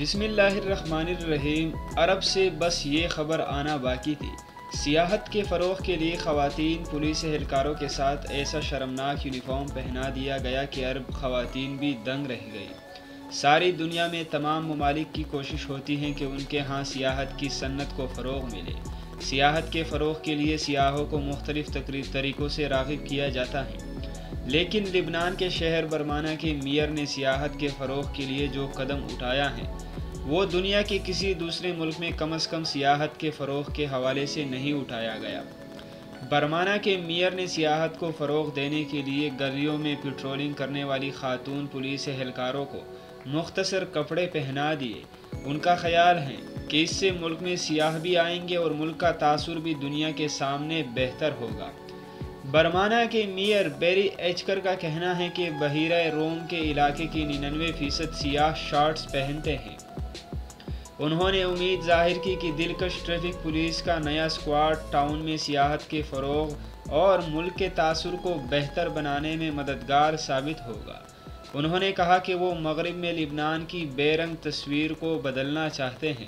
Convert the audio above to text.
بسم اللہ الرحمن الرحیم۔ عرب سے بس یہ خبر آنا باقی تھی۔ سیاحت کے فروغ کے لیے خواتین پولیس اہلکاروں کے ساتھ ایسا شرمناک یونیفارم پہنا دیا گیا کہ عرب خواتین بھی دنگ رہ گئی۔ ساری دنیا میں تمام ممالک کی کوشش ہوتی ہے کہ ان کے ہاں سیاحت کی صنعت کو فروغ ملے۔ سیاحت کے فروغ کے لیے سیاحوں کو مختلف طریقوں سے راغب کیا جاتا ہے، لیکن لبنان کے شہر برمانہ کے میئر نے سیاحت کے فروغ کے لیے جو قدم اٹھایا ہے وہ دنیا کے کسی دوسرے ملک میں کم از کم سیاحت کے فروغ کے حوالے سے نہیں اٹھایا گیا۔ برمانہ کے میئر نے سیاحت کو فروغ دینے کے لیے گلیوں میں پیٹرولنگ کرنے والی خاتون پولیس اہلکاروں کو مختصر کپڑے پہنا دیے۔ ان کا خیال ہے کہ اس سے ملک میں سیاح بھی آئیں گے اور ملک کا تاثر بھی دنیا کے سامنے بہتر ہوگا۔ برمانہ کے میئر بیری ایچکر کا کہنا ہے کہ بحیرہ روم کے علاقے کی 99% سیاح شارٹس پہنتے ہیں۔ انہوں نے امید ظاہر کی کہ دلکش ٹریفک پولیس کا نیا اسکواڈ ٹاؤن میں سیاحت کے فروغ اور ملک کے تاثر کو بہتر بنانے میں مددگار ثابت ہوگا۔ انہوں نے کہا کہ وہ مغرب میں لبنان کی بے رنگ تصویر کو بدلنا چاہتے ہیں۔